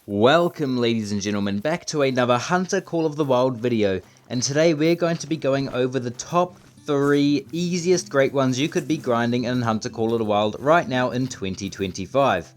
Welcome ladies and gentlemen back to another Hunter Call of the Wild video, and today we're going to be going over the top 3 easiest great ones you could be grinding in Hunter Call of the Wild right now in 2025.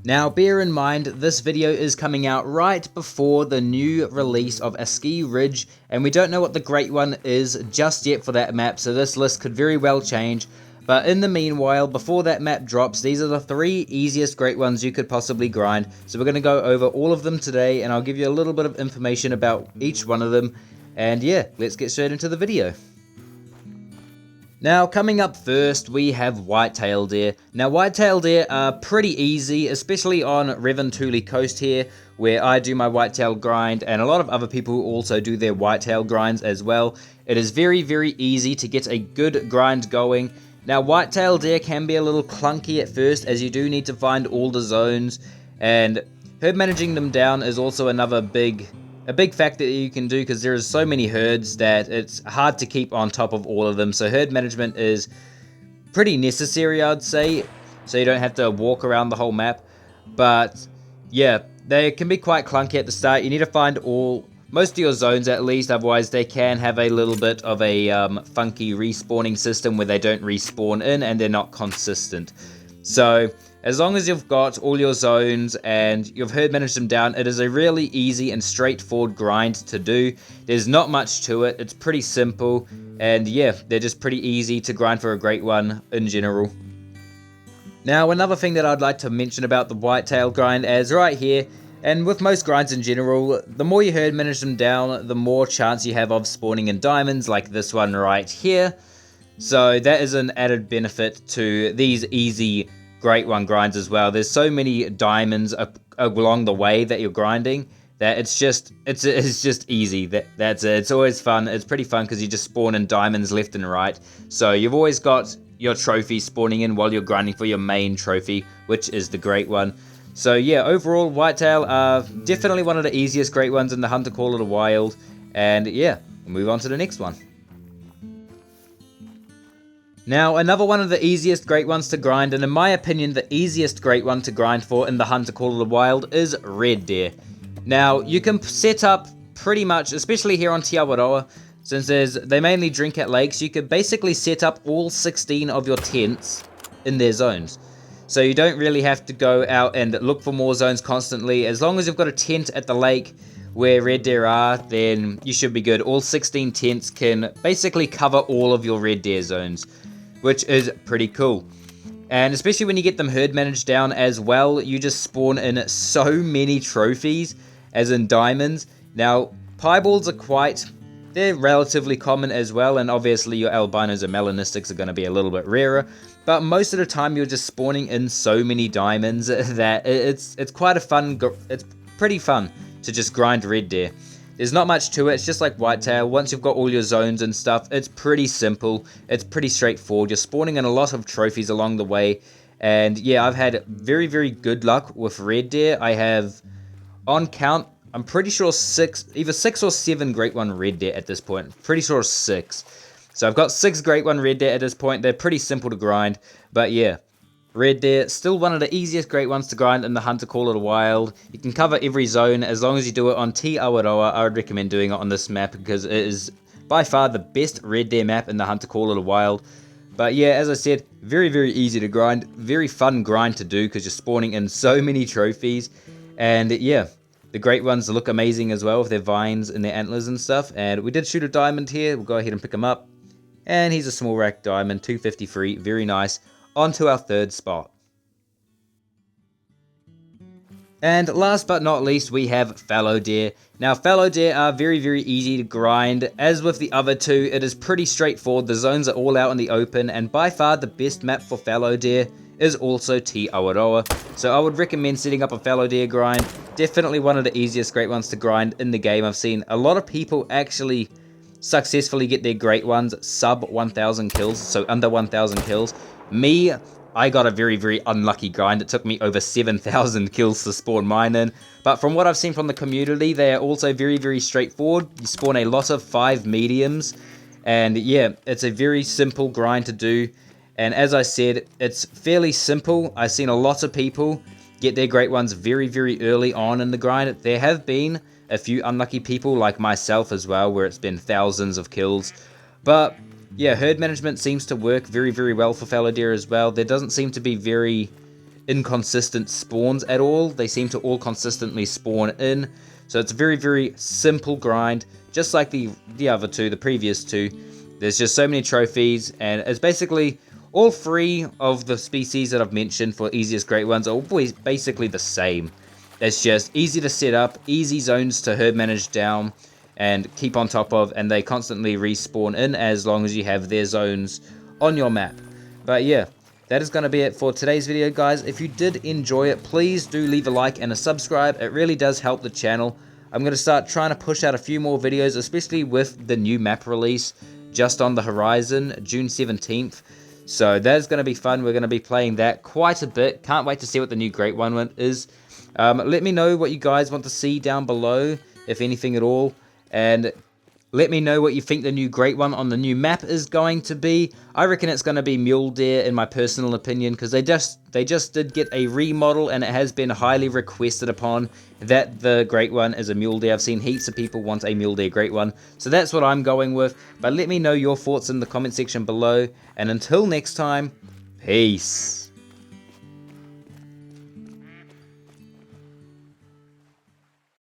Now bear in mind this video is coming out right before the new release of Aski Ridge, and we don't know what the great one is just yet for that map, so this list could very well change. But in the meanwhile, before that map drops, these are the 3 easiest great ones you could possibly grind. So we're going to go over all of them today, and I'll give you a little bit of information about each one of them. And yeah, let's get straight into the video. Now, coming up first, we have Whitetail Deer. Now, Whitetail Deer are pretty easy, especially on Reventuli Coast here, where I do my whitetail grind, and a lot of other people also do their whitetail grinds as well. It is very, very easy to get a good grind going. Now, whitetail deer can be a little clunky at first, as you do need to find all the zones, and herd managing them down is also another big factor that you can do, because there is so many herds that it's hard to keep on top of all of them. So herd management is pretty necessary, I'd say, so you don't have to walk around the whole map. But yeah, they can be quite clunky at the start. You need to find most of your zones at least, otherwise they can have a little bit of a funky respawning system where they don't respawn in and they're not consistent. So as long as you've got all your zones and you've herd managed them down, it is a really easy and straightforward grind to do. There's not much to it, it's pretty simple, and yeah, they're just pretty easy to grind for a great one in general. Now, another thing that I'd like to mention about the whitetail grind is right here, and with most grinds in general, the more you herd manage them down, the more chance you have of spawning in diamonds, like this one right here. So that is an added benefit to these easy great one grinds as well. There's so many diamonds along the way that you're grinding that it's just easy. That's it. It's always fun. It's pretty fun because you just spawn in diamonds left and right. So you've always got your trophy spawning in while you're grinding for your main trophy, which is the great one. So yeah, overall, whitetail are definitely one of the easiest great ones in the Hunter Call of the Wild. And yeah, we'll move on to the next one. Now, another one of the easiest great ones to grind, and in my opinion, the easiest great one to grind for in the Hunter Call of the Wild is red deer. Now, you can set up pretty much, especially here on Te Awaroa, since they mainly drink at lakes, you could basically set up all 16 of your tents in their zones. So you don't really have to go out and look for more zones constantly. As long as you've got a tent at the lake where red deer are, then you should be good. All 16 tents can basically cover all of your red deer zones, which is pretty cool. And especially when you get them herd managed down as well, you just spawn in so many trophies, as in diamonds. Now, piebalds they're relatively common as well, and obviously your albinos and melanistics are going to be a little bit rarer. But most of the time you're just spawning in so many diamonds that it's pretty fun to just grind red deer. There's not much to it, it's just like whitetail. Once you've got all your zones and stuff, it's pretty simple, it's pretty straightforward. You're spawning in a lot of trophies along the way, and yeah, I've had very, very good luck with red deer. I have, on count, I'm pretty sure either 6 or 7 great one red deer at this point. Pretty sure 6. So I've got 6 great one red deer at this point. They're pretty simple to grind, but yeah, red deer, still one of the easiest great ones to grind in the Hunter Call of the Wild. You can cover every zone as long as you do it on Te Awaroa. I would recommend doing it on this map because it is by far the best red deer map in the Hunter Call of the Wild. But yeah, as I said, very, very easy to grind. Very fun grind to do because you're spawning in so many trophies. And yeah, the great ones look amazing as well with their vines and their antlers and stuff. And we did shoot a diamond here. We'll go ahead and pick him up. And he's a small rack diamond, 253, very nice. On to our 3rd spot. And last but not least, we have fallow deer. Now, fallow deer are very, very easy to grind. As with the other 2, it is pretty straightforward. The zones are all out in the open, and by far the best map for fallow deer is also Te Awaroa. So I would recommend setting up a fallow deer grind. Definitely one of the easiest great ones to grind in the game. I've seen a lot of people actually successfully get their great ones sub 1,000 kills, so under 1,000 kills. Me, I got a very, very unlucky grind. It took me over 7,000 kills to spawn mine in. But from what I've seen from the community, they are also very, very straightforward. You spawn a lot of 5 mediums. And yeah, it's a very simple grind to do. And as I said, it's fairly simple. I've seen a lot of people get their great ones very, very early on in the grind. There have been a few unlucky people like myself as well, where it's been thousands of kills. But yeah, herd management seems to work very, very well for fallow deer as well. There doesn't seem to be very inconsistent spawns at all. They seem to all consistently spawn in. So it's a very, very simple grind, just like the other two, the previous two. There's just so many trophies, and it's basically all three of the species that I've mentioned for easiest great ones are always basically the same. It's just easy to set up, easy zones to herd manage down and keep on top of, and they constantly respawn in as long as you have their zones on your map. But yeah, that is going to be it for today's video, guys. If you did enjoy it, please do leave a like and a subscribe. It really does help the channel. I'm going to start trying to push out a few more videos, especially with the new map release just on the horizon, June 17th. So that is going to be fun. We're going to be playing that quite a bit. Can't wait to see what the new Great One is. Let me know what you guys want to see down below, if anything at all. And let me know what you think the new Great One on the new map is going to be. I reckon it's going to be mule deer in my personal opinion, because they just did get a remodel, and it has been highly requested upon that the Great One is a mule deer. I've seen heaps of people want a mule deer Great One, so that's what I'm going with. But let me know your thoughts in the comment section below, and until next time, peace.